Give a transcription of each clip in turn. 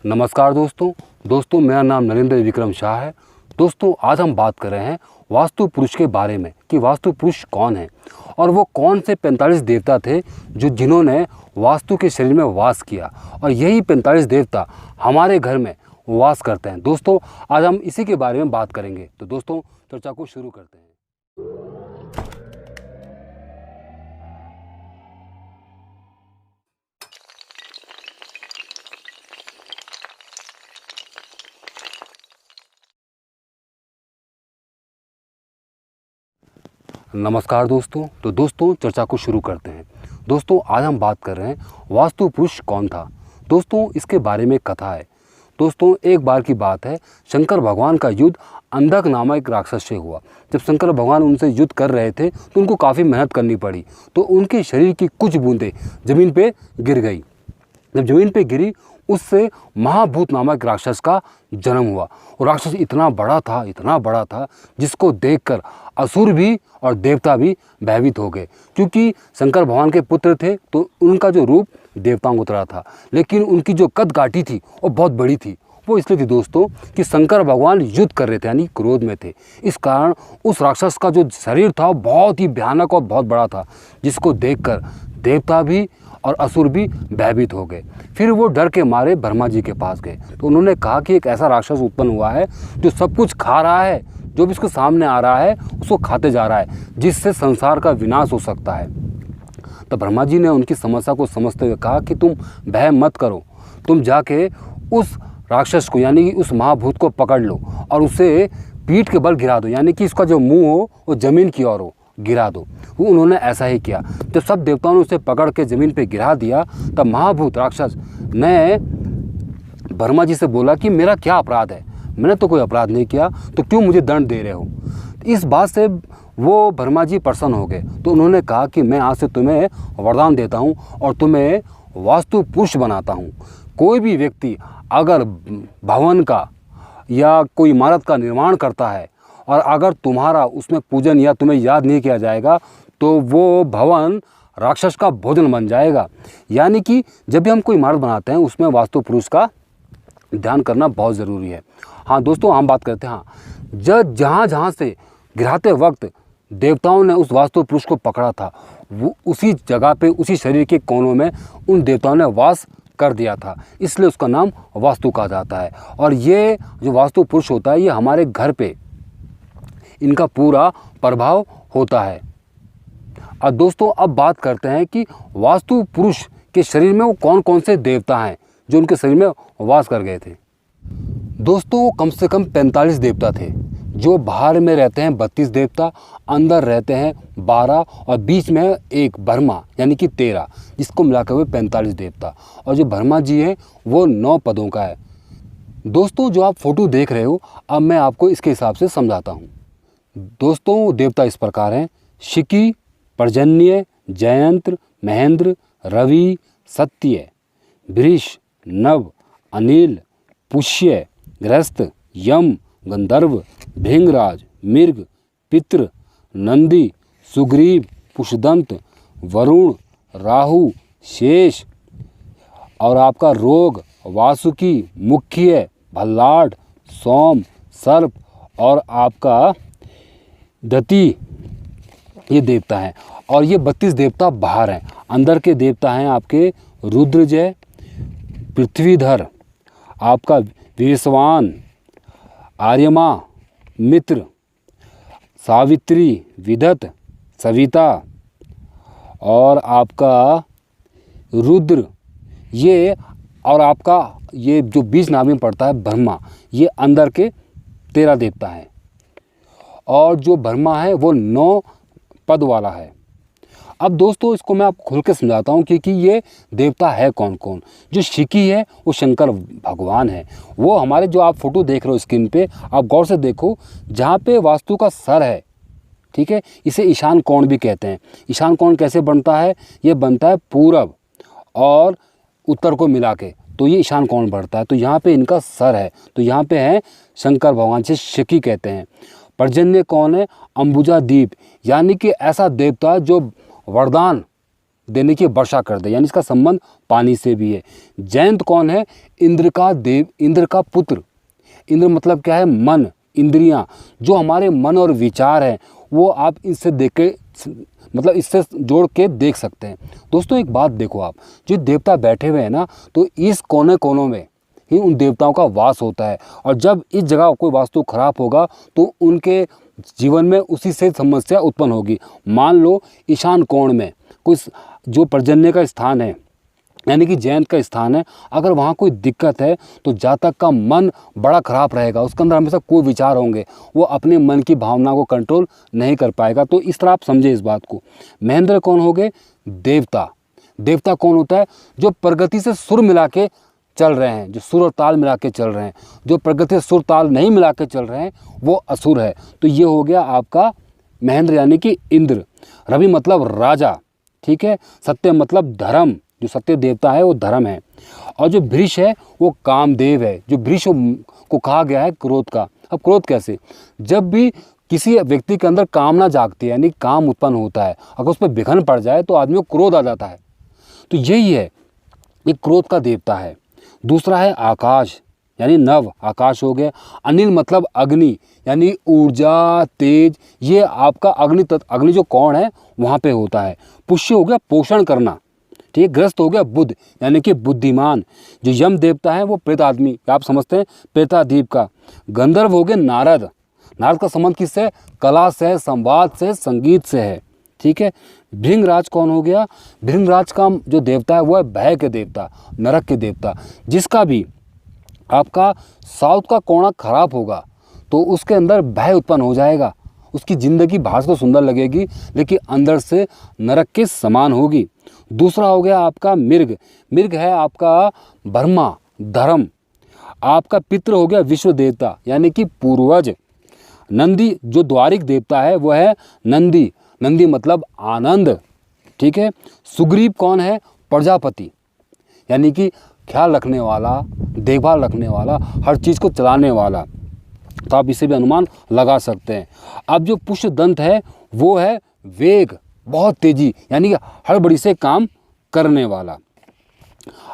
नमस्कार दोस्तों मेरा नाम नरेंद्र विक्रम शाह है। दोस्तों आज हम बात कर रहे हैं वास्तु पुरुष के बारे में कि वास्तु पुरुष कौन है और वो कौन से 45 देवता थे जिन्होंने वास्तु के शरीर में वास किया और यही 45 देवता हमारे घर में वास करते हैं। दोस्तों आज हम इसी के बारे में बात करेंगे। तो दोस्तों चर्चा को शुरू करते हैं। नमस्कार दोस्तों चर्चा को शुरू करते हैं। दोस्तों आज हम बात कर रहे हैं वास्तु पुरुष कौन था। दोस्तों इसके बारे में कथा है। दोस्तों एक बार की बात है, शंकर भगवान का युद्ध अंधक नामक एक राक्षस से हुआ। जब शंकर भगवान उनसे युद्ध कर रहे थे तो उनको काफ़ी मेहनत करनी पड़ी, तो उनके शरीर की कुछ बूंदें ज़मीन पे गिर गई। जब ज़मीन पे गिरी उससे महाभूत नामक राक्षस का जन्म हुआ। और राक्षस इतना बड़ा था जिसको देखकर असुर भी और देवता भी भयभीत हो गए, क्योंकि शंकर भगवान के पुत्र थे तो उनका जो रूप देवताओं की तरह था, लेकिन उनकी जो कद काठी थी वो बहुत बड़ी थी। वो इसलिए थी दोस्तों कि शंकर भगवान युद्ध कर रहे थे, यानी क्रोध में थे। इस कारण उस राक्षस का जो शरीर था बहुत ही भयानक और बहुत बड़ा था, जिसको देखकर देवता भी और असुर भी भयभीत हो गए। फिर वो डर के मारे ब्रह्मा जी के पास गए, तो उन्होंने कहा कि एक ऐसा राक्षस उत्पन्न हुआ है जो सब कुछ खा रहा है, जो भी उसके सामने आ रहा है उसको खाते जा रहा है, जिससे संसार का विनाश हो सकता है। तो ब्रह्मा जी ने उनकी समस्या को समझते हुए कहा कि तुम भय मत करो, तुम जाके उस राक्षस को यानी उस महाभूत को पकड़ लो और उसे पीठ के बल गिरा दो, यानी कि इसका जो मुंह हो वो ज़मीन की ओर हो, गिरा दो। वो उन्होंने ऐसा ही किया। जब सब देवताओं ने उसे पकड़ के ज़मीन पे गिरा दिया तब महाभूत राक्षस ने ब्रह्मा जी से बोला कि मेरा क्या अपराध है, मैंने तो कोई अपराध नहीं किया, तो क्यों मुझे दंड दे रहे हो। इस बात से वो ब्रह्मा जी प्रसन्न हो गए, तो उन्होंने कहा कि मैं आज से तुम्हें वरदान देता हूँ और तुम्हें वास्तु पुरुष बनाता हूँ। कोई भी व्यक्ति अगर भवन का या कोई इमारत का निर्माण करता है और अगर तुम्हारा उसमें पूजन या तुम्हें याद नहीं किया जाएगा तो वो भवन राक्षस का भोजन बन जाएगा। यानी कि जब भी हम कोई इमारत बनाते हैं उसमें वास्तु पुरुष का ध्यान करना बहुत ज़रूरी है। हाँ दोस्तों हम बात करते हैं, हाँ जहाँ से गिराते वक्त देवताओं ने उस वास्तु पुरुष को पकड़ा था, वो उसी जगह पे उसी शरीर के कोनों में उन देवताओं ने वास कर दिया था, इसलिए उसका नाम वास्तु कहा जाता है। और ये जो वास्तु पुरुष होता है ये हमारे घर पे इनका पूरा प्रभाव होता है। और दोस्तों अब बात करते हैं कि वास्तु पुरुष के शरीर में वो कौन कौन से देवता हैं जो उनके शरीर में वास कर गए थे। दोस्तों वो कम से कम 45 देवता थे। जो बाहर में रहते हैं 32 देवता, अंदर रहते हैं 12 और बीच में है एक ब्रह्मा यानी कि 13, जिसको मिलाकर हुए 45 देवता। और जो ब्रह्मा जी हैं वो 9 पदों का है। दोस्तों जो आप फोटो देख रहे हो अब मैं आपको इसके हिसाब से समझाता हूँ। दोस्तों देवता इस प्रकार हैं: शिकी, पर्जन्य, जयंत्र, महेंद्र, रवि, सत्य, वृष, नव, अनिल, पुष्य, गृहस्थ, यम, गंधर्व, भृंगराज, मृग, पितृ, नंदी, सुग्रीव, पुष्यदंत, वरुण, राहु, शेष और आपका रोग, वासुकी, मुख्य, भल्लाड, सोम, सर्प और आपका दति, ये देवता हैं। और ये 32 देवता बाहर हैं। अंदर के देवता हैं आपके रुद्रजय, पृथ्वीधर, आपका विश्वान, आर्यमा, मित्र, सावित्री, विदत, सविता और आपका रुद्र, ये और आपका ये जो बीच नाम में पड़ता है ब्रह्मा, ये अंदर के 13 देवता हैं। और जो ब्रह्मा है वो 9 पद वाला है। अब दोस्तों इसको मैं आपको खुल के समझाता हूँ कि ये देवता है कौन कौन। जो शिकी है वो शंकर भगवान है। वो हमारे जो आप फोटो देख रहे हो स्क्रीन पे, आप गौर से देखो, जहाँ पे वास्तु का सर है, ठीक है, इसे ईशान कोण भी कहते हैं। ईशान कोण कैसे बनता है? ये बनता है पूरब और उत्तर को मिला के, तो ये ईशान कोण बढ़ता है। तो यहाँ पे इनका सर है, तो यहाँ पे है शंकर भगवान, से शिकी कहते हैं। पर्जन्य कौन है? अंबुजा दीप, यानी कि ऐसा देवता जो वरदान देने की वर्षा कर दे, यानी इसका संबंध पानी से भी है। जयंत कौन है? इंद्र का देव, इंद्र का पुत्र। इंद्र मतलब क्या है? मन, इंद्रियां, जो हमारे मन और विचार हैं वो आप इससे देख के, मतलब इससे जोड़ के देख सकते हैं। दोस्तों एक बात देखो, आप जो देवता बैठे हुए हैं ना, तो इस कोने कोनों में ही उन देवताओं का वास होता है। और जब इस जगह कोई वास्तु खराब होगा तो उनके जीवन में उसी से समस्या उत्पन्न होगी। मान लो ईशान कोण में कोई जो पर्जन्य का स्थान है, यानी कि जयंत का स्थान है, अगर वहाँ कोई दिक्कत है तो जातक का मन बड़ा खराब रहेगा, उसके अंदर हमेशा कोई विचार होंगे, वो अपने मन की भावना को कंट्रोल नहीं कर पाएगा। तो इस तरह आप समझे इस बात को। महेंद्र कौन हो गए? देवता। देवता कौन होता है? जो प्रगति से सुर मिला के चल रहे हैं, जो सुर और ताल मिला के चल रहे हैं। जो प्रगति से सुर ताल नहीं मिला के चल रहे हैं वो असुर है। तो ये हो गया आपका महेंद्र यानी कि इंद्र। रवि मतलब राजा, ठीक है। सत्य मतलब धर्म, जो सत्य देवता है वो धर्म है। और जो वृष है वो कामदेव है। जो वृष को कहा गया है क्रोध का। अब क्रोध कैसे? जब भी किसी व्यक्ति के अंदर कामना जागती है, यानी काम उत्पन्न होता है, अगर उस पर विघन पड़ जाए तो आदमी को क्रोध आ जाता है। तो यही है, ये क्रोध का देवता है। दूसरा है आकाश, यानी नव, आकाश हो गया। अनिल मतलब अग्नि, यानी ऊर्जा, तेज। ये आपका अग्नि तत्व, अग्नि जो कौन है वहाँ पे होता है। पुष्य हो गया पोषण करना, ठीक। ग्रस्त हो गया बुद्ध, यानी कि बुद्धिमान। जो यम देवता है वो प्रेत आदमी, आप समझते हैं, प्रेतादीप का। गंधर्व हो गए नारद। नारद का संबंध किससे? कला से, संवाद से, संगीत से है, ठीक है। भृंगराज कौन हो गया? भृंगराज का जो देवता है वो है भय के देवता, नरक के देवता। जिसका भी आपका साउथ का कोना खराब होगा तो उसके अंदर भय उत्पन्न हो जाएगा, उसकी ज़िंदगी बाहर से तो सुंदर लगेगी लेकिन अंदर से नरक के समान होगी। दूसरा हो गया आपका मृग। मृग है आपका ब्रह्मा, धर्म। आपका पितृ हो गया विश्व देवता, यानी कि पूर्वज। नंदी जो द्वारिक देवता है वो है नंदी। नंदी मतलब आनंद, ठीक है। सुग्रीव कौन है? प्रजापति, यानी कि ख्याल रखने वाला, देखभाल रखने वाला, हर चीज़ को चलाने वाला। तो आप इसे भी अनुमान लगा सकते हैं। अब जो पुष्य दंत है वो है वेग, बहुत तेजी, यानी कि हड़बड़ी से काम करने वाला।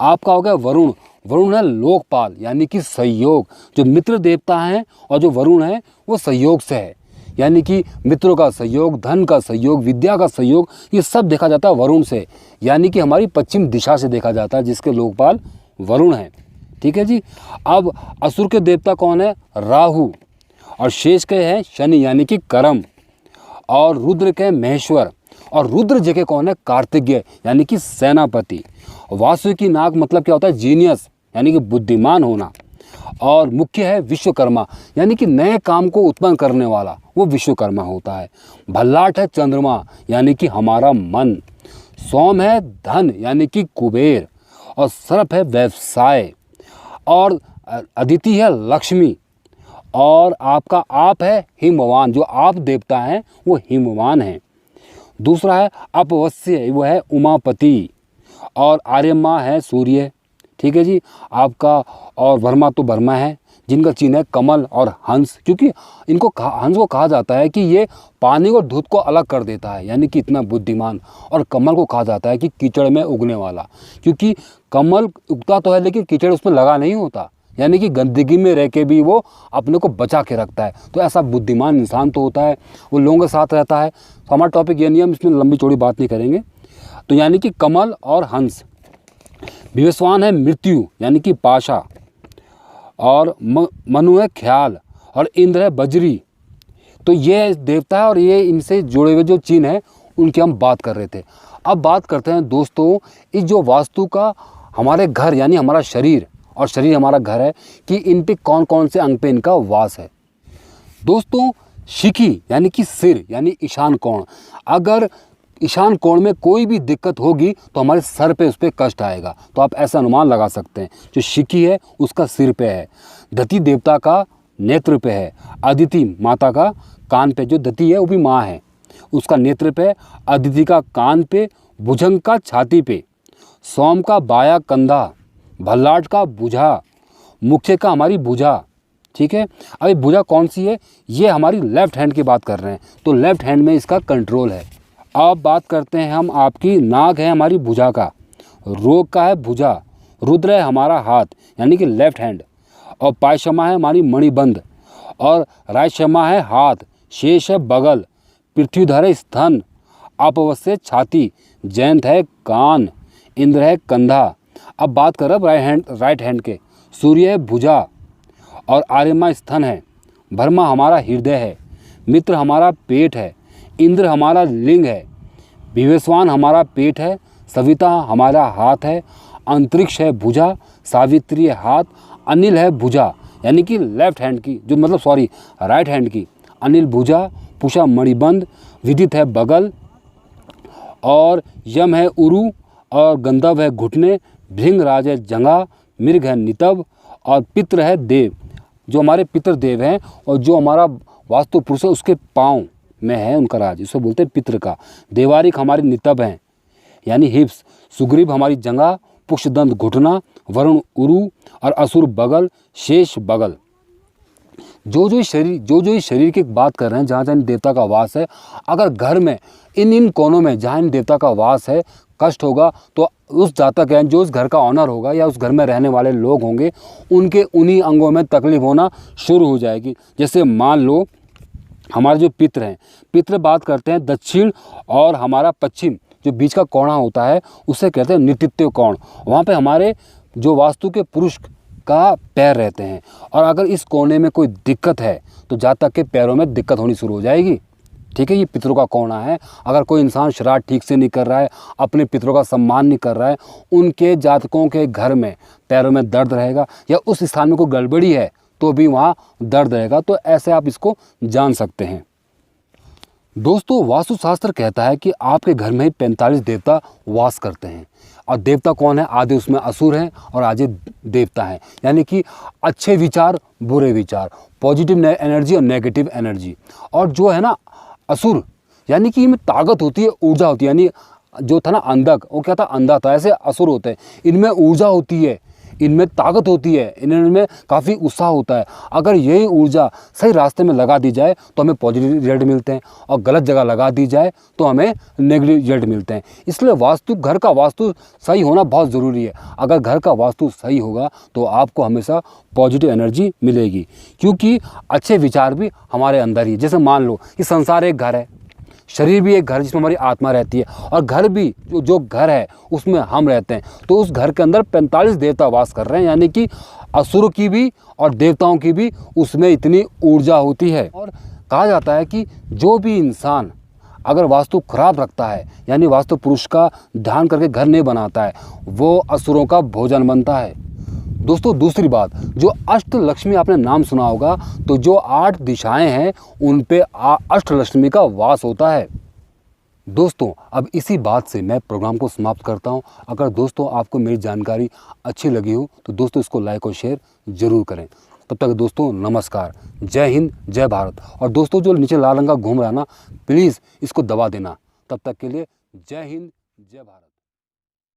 आपका हो गया वरुण। वरुण है लोकपाल, यानी कि सहयोग। जो मित्र देवता हैं और जो वरुण है वो सहयोग से है, यानी कि मित्रों का सहयोग, धन का सहयोग, विद्या का सहयोग, ये सब देखा जाता है वरुण से, यानी कि हमारी पश्चिम दिशा से देखा जाता है, जिसके लोकपाल वरुण हैं, ठीक है जी। अब असुर के देवता कौन है? राहु। और शेष के हैं शनि, यानी कि कर्म। और रुद्र के महेश्वर। और रुद्र जगह कौन है? कार्तिकेय, यानी कि सेनापति। वासुकी नाग मतलब क्या होता है? जीनियस, यानी कि बुद्धिमान होना। और मुख्य है विश्वकर्मा, यानी कि नए काम को उत्पन्न करने वाला, वो विश्वकर्मा होता है। भल्लाट है चंद्रमा, यानी कि हमारा मन। सोम है धन, यानी कि कुबेर। और सर्प है व्यवसाय। और अदिति है लक्ष्मी। और आपका आप है हिमवान, जो आप देवता हैं वो हिमवान हैं। दूसरा है अपवस्य, वो है उमापति। और आर्यमा है सूर्य, ठीक है जी आपका। और वर्मा तो वर्मा है, जिनका चिन्ह है कमल और हंस, क्योंकि इनको हंस को कहा जाता है कि ये पानी और दूध को अलग कर देता है, यानी कि इतना बुद्धिमान। और कमल को कहा जाता है कि कीचड़ में उगने वाला, क्योंकि कमल उगता तो है लेकिन कीचड़ उसमें लगा नहीं होता, यानी कि गंदगी में रह के भी वो अपने को बचा के रखता है। तो ऐसा बुद्धिमान इंसान तो होता है, वो लोगों के साथ रहता है। तो हमारा टॉपिक ये नहीं, हम इसमें लंबी चौड़ी बात नहीं करेंगे। तो यानी कि कमल और हंस। विवस्वान है मृत्यु, यानी कि पाशा। और मनु है ख्याल। और इंद्र है बजरी। तो ये देवता है और ये इनसे जुड़े हुए जो चिन्ह है उनकी हम बात कर रहे थे। अब बात करते हैं दोस्तों इस जो वास्तु का हमारे घर, यानी हमारा शरीर और शरीर हमारा घर है, कि इन पे कौन कौन से अंग पे इनका वास है। दोस्तों शिखी यानी कि सिर, यानी ईशान कोण। अगर ईशान कोण में कोई भी दिक्कत होगी तो हमारे सर पे उस पर कष्ट आएगा। तो आप ऐसा अनुमान लगा सकते हैं, जो शिखी है उसका सिर पे है, दति देवता का नेत्र पे है, अदिति माता का कान पे, जो दति है वो भी माँ है, उसका नेत्र पे, अदिति का कान पे, भुजंग का छाती पे, सोम का बाया कंधा, भल्लाट का भुजा, मुख्य का हमारी भुजा, ठीक है। अब ये भुजा कौन सी है? ये हमारी लेफ्ट हैंड की बात कर रहे हैं, तो लेफ्ट हैंड में इसका कंट्रोल है। अब बात करते हैं हम आपकी नाक है हमारी भुजा का, रोग का है भुजा, रुद्र है हमारा हाथ यानी कि लेफ्ट हैंड, और पायशमा है हमारी मणिबंध, और रायशमा है हाथ, शेष है बगल, पृथ्वीधर है स्तन, अपवश है छाती, जयंत है कान, इंद्र है कंधा। अब बात करें राइट हैंड के, सूर्य है भुजा और आर्यमा स्तन है, भरमा हमारा हृदय है, मित्र हमारा पेट है, इंद्र हमारा लिंग है, विवेशवान हमारा पेट है, सविता हमारा हाथ है, अंतरिक्ष है भुजा, सावित्री है हाथ, अनिल है भुजा यानी कि लेफ्ट हैंड की जो मतलब राइट हैंड की, अनिल भुजा, पुषा मणिबंध, विदित है बगल, और यम है उरु, और गंधर्व है घुटने, भृंगराज है जंघा, मृग है नितंब, और पितृ है देव जो हमारे पितृ देव हैं, और जो हमारा वास्तु पुरुष है उसके पाँव में है उनका राज, इसे बोलते हैं पितृ का। देवारिक हमारे नितंब हैं यानी हिप्स, सुग्रीव हमारी जंघा, पुष्पदंत घुटना, वरुण उरु, और असुर बगल, शेष बगल। जो जो इस शरीर की बात कर रहे हैं जहाँ जहाँ इन देवता का वास है, अगर घर में इन कोनों में जहाँ इन देवता का वास है कष्ट होगा तो उस जातक है जो उस घर का ऑनर होगा या उस घर में रहने वाले लोग होंगे उनके उन्हीं अंगों में तकलीफ होना शुरू हो जाएगी। जैसे मान लो हमारे जो पितृ हैं, पितृ बात करते हैं दक्षिण और हमारा पश्चिम जो बीच का कोना होता है उसे कहते हैं नितित्व कोण। वहाँ पे हमारे जो वास्तु के पुरुष का पैर रहते हैं, और अगर इस कोने में कोई दिक्कत है तो जातक के पैरों में दिक्कत होनी शुरू हो जाएगी। ठीक है, ये पितरों का कोना है। अगर कोई इंसान श्राद्ध ठीक से नहीं कर रहा है, अपने पितरों का सम्मान नहीं कर रहा है, उनके जातकों के घर में पैरों में दर्द रहेगा, या उस स्थान में कोई गड़बड़ी है तो भी वहाँ दर्द रहेगा। तो ऐसे आप इसको जान सकते हैं। दोस्तों, वास्तुशास्त्र कहता है कि आपके घर में 45 देवता वास करते हैं, और देवता कौन है? आधे उसमें असुर हैं और आधे देवता हैं, यानी कि अच्छे विचार बुरे विचार, पॉजिटिव एनर्जी और नेगेटिव एनर्जी। और जो है ना असुर, यानी कि इनमें ताकत होती है, ऊर्जा होती है, यानी जो था ना अंधक, वो क्या था? अंधा था। ऐसे असुर होते हैं, इनमें ऊर्जा होती है, इनमें ताकत होती है, इनमें काफ़ी उत्साह होता है। अगर यही ऊर्जा सही रास्ते में लगा दी जाए तो हमें पॉजिटिव रिजल्ट मिलते हैं, और गलत जगह लगा दी जाए तो हमें नेगेटिव रिजल्ट मिलते हैं। इसलिए घर का वास्तु सही होना बहुत ज़रूरी है। अगर घर का वास्तु सही होगा तो आपको हमेशा पॉजिटिव एनर्जी मिलेगी, क्योंकि अच्छे विचार भी हमारे अंदर ही। जैसे मान लो कि संसार एक घर है, शरीर भी एक घर जिसमें हमारी आत्मा रहती है, और घर भी जो घर है उसमें हम रहते हैं। तो उस घर के अंदर 45 देवता वास कर रहे हैं, यानी कि असुरों की भी और देवताओं की भी उसमें इतनी ऊर्जा होती है। और कहा जाता है कि जो भी इंसान अगर वास्तु खराब रखता है, यानी वास्तु पुरुष का ध्यान करके घर नहीं बनाता है, वो असुरों का भोजन बनता है। दोस्तों, दूसरी बात, जो अष्ट लक्ष्मी आपने नाम सुना होगा, तो जो 8 दिशाएं हैं उन पे अष्ट लक्ष्मी का वास होता है। दोस्तों, अब इसी बात से मैं प्रोग्राम को समाप्त करता हूं। अगर दोस्तों आपको मेरी जानकारी अच्छी लगी हो तो दोस्तों इसको लाइक और शेयर जरूर करें। तब तक दोस्तों नमस्कार, जय हिंद, जय भारत। और दोस्तों जो नीचे लाल रंग का घूम रहा है ना, प्लीज़ इसको दबा देना। तब तक के लिए जय हिंद, जय भारत।